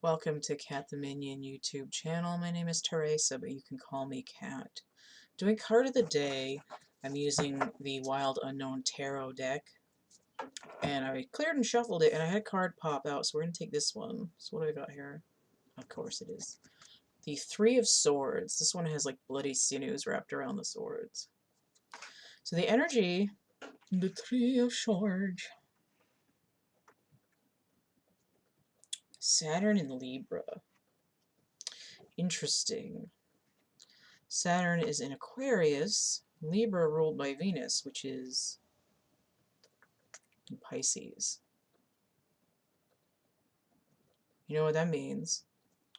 Welcome to CATtheMinion YouTube channel. My name is Teresa, but you can call me Cat. Doing card of the day, I'm using the Wild Unknown Tarot deck. And I cleared and shuffled it, and I had a card pop out, so we're going to take this one. So what do I got here? Of course it is. The Three of Swords. This one has like bloody sinews wrapped around the swords. So the energy, the Three of Swords. Saturn in Libra. Interesting. Saturn is in Aquarius, Libra ruled by Venus, which is in Pisces. You know what that means?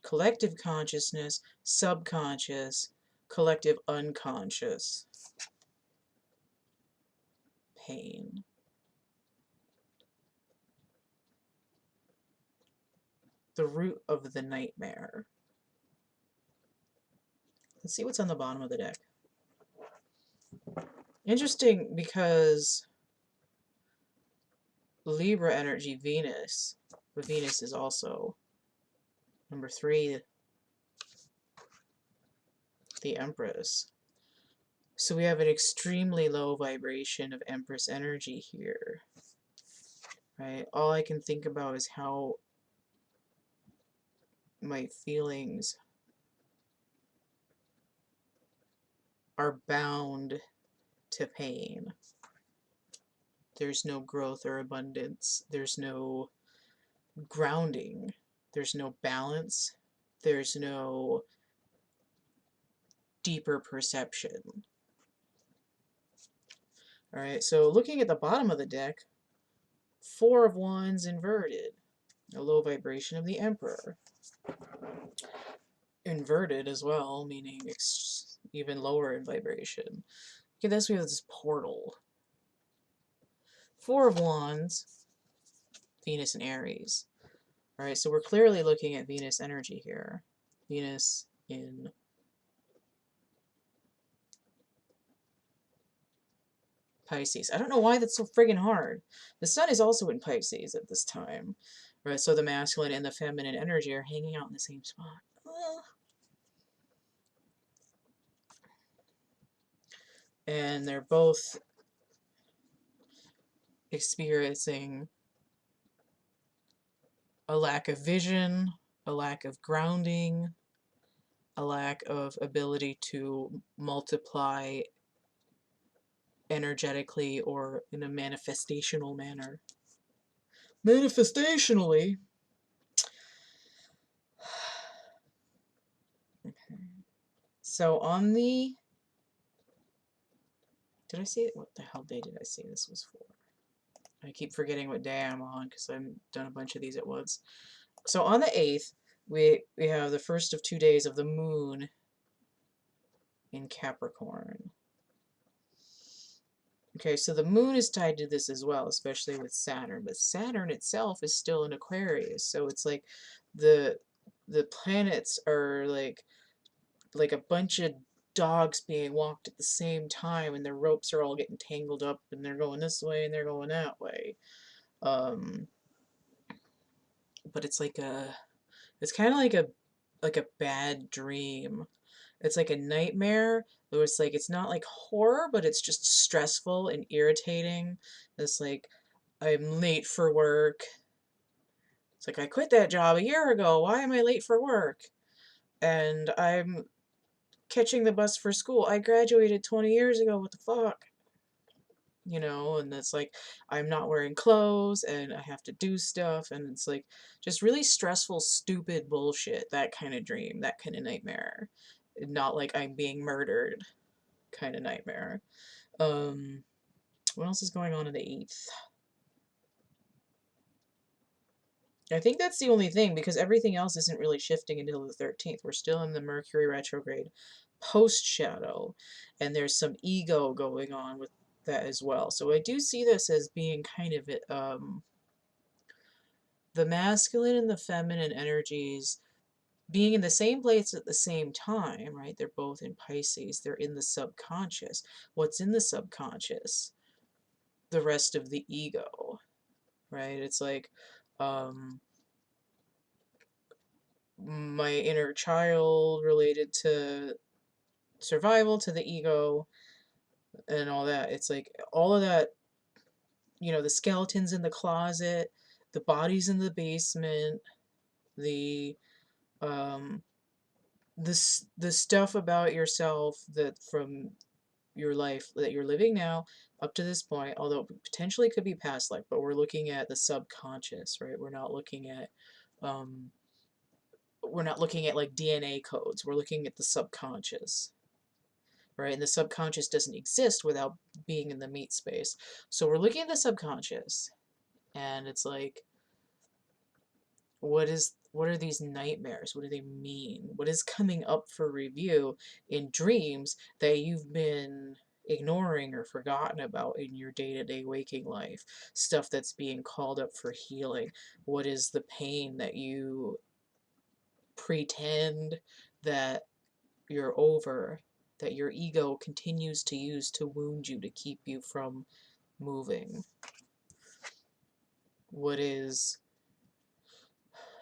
Collective consciousness, subconscious, collective unconscious. Pain. The root of the nightmare. Let's see what's on the bottom of the deck. Interesting because Libra energy, Venus, but Venus is also number 3, the Empress. So we have an extremely low vibration of Empress energy here, right? All I can think about is how my feelings are bound to pain. There's no growth or abundance. There's no grounding. There's no balance. There's no deeper perception. Alright, so looking at the bottom of the deck, 4 of Wands inverted. A low vibration of the Emperor. Inverted as well, meaning even lower in vibration. Look at this, we have this portal. 4 of Wands, Venus and Aries. Alright, so we're clearly looking at Venus energy here. Venus in Pisces. I don't know why that's so friggin' hard. The Sun is also in Pisces at this time. Right, so the masculine and the feminine energy are hanging out in the same spot. And they're both experiencing a lack of vision, a lack of grounding, a lack of ability to multiply energetically or in a manifestational manner. Manifestationally? Okay. So on the... Did I say it? What the hell day did I say this was for? I keep forgetting what day I'm on because I've done a bunch of these at once. So on the 8th, we have the first of 2 days of the moon in Capricorn. Okay, so the moon is tied to this as well, especially with Saturn, but Saturn itself is still in Aquarius, so it's like the planets are like a bunch of dogs being walked at the same time, and their ropes are all getting tangled up, and they're going this way and they're going that way. But it's like it's kind of like a bad dream. It's like a nightmare. It's like, it's not like horror, but it's just stressful and irritating. It's like, I'm late for work. It's like, I quit that job a year ago. Why am I late for work? And I'm catching the bus for school. I graduated 20 years ago. What the fuck? You know, and it's like, I'm not wearing clothes and I have to do stuff. And it's like, just really stressful, stupid bullshit. That kind of dream, that kind of nightmare. Not like I'm being murdered kind of nightmare. What else is going on in the 8th? I think that's the only thing, because everything else isn't really shifting until the 13th. We're still in the Mercury retrograde post-shadow, and there's some ego going on with that as well. So I do see this as being kind of the masculine and the feminine energies being in the same place at the same time, right? They're both in Pisces. They're in the subconscious. What's in the subconscious? The rest of the ego, right? It's like, my inner child related to survival, to the ego, and all that. It's like all of that, you know, the skeletons in the closet, the bodies in the basement, the um the stuff about yourself that from your life that you're living now up to this point, although it potentially could be past life, but we're looking at the subconscious, right? Um we're not looking at like DNA codes. We're looking at the subconscious, right? And the subconscious doesn't exist without being in the meat space. So we're looking at the subconscious, and it's like, what are these nightmares? What do they mean? What is coming up for review in dreams that you've been ignoring or forgotten about in your day-to-day waking life? Stuff that's being called up for healing. What is the pain that you pretend that you're over, that your ego continues to use to wound you to keep you from moving? What is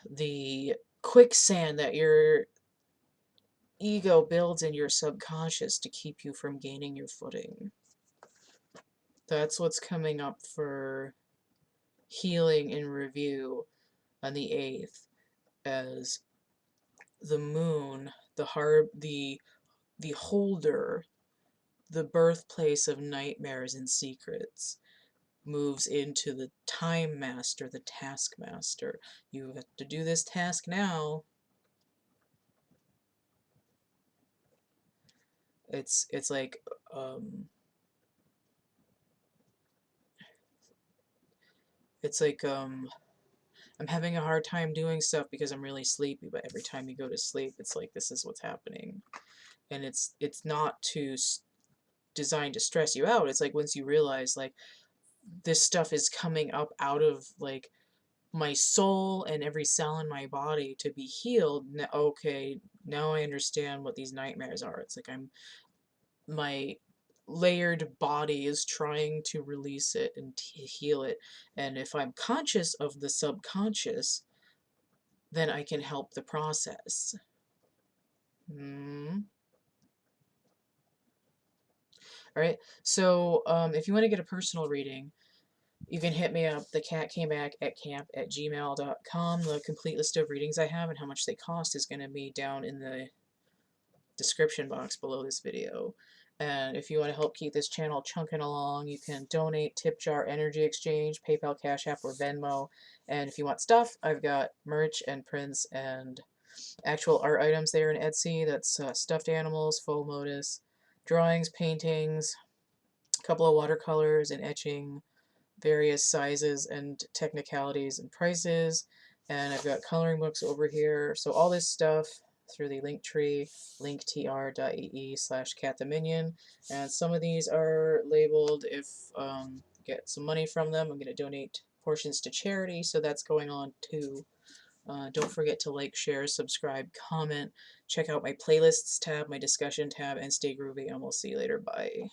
the quicksand that your ego builds in your subconscious to keep you from gaining your footing? That's what's coming up for healing in review on the 8th, as the moon, the holder, the birthplace of nightmares and secrets, moves into the time master, the taskmaster. You have to do this task now. It's like it's like I'm having a hard time doing stuff because I'm really sleepy, but every time you go to sleep, it's like this is what's happening. And it's not designed to stress you out. It's like once you realize like this stuff is coming up out of like my soul and every cell in my body to be healed. Okay, now I understand what these nightmares are. It's like my layered body is trying to release it and heal it. And if I'm conscious of the subconscious, then I can help the process. All right. So if you want to get a personal reading, you can hit me up, thecatcamebackatcamp@gmail.com. The complete list of readings I have and how much they cost is going to be down in the description box below this video. And if you want to help keep this channel chunking along, you can donate, tip jar, energy exchange, PayPal, Cash App, or Venmo. And if you want stuff, I've got merch and prints and actual art items there in Etsy. That's stuffed animals, faux lotus, drawings, paintings, a couple of watercolors and etching, various sizes and technicalities and prices. And I've got coloring books over here. So all this stuff through the link tree, linktr.ee/CATtheMinion. And some of these are labeled if get some money from them. I'm going to donate portions to charity, so that's going on too. Don't forget to like, share, subscribe, comment, check out my playlists tab, my discussion tab, and stay groovy, and we'll see you later. Bye.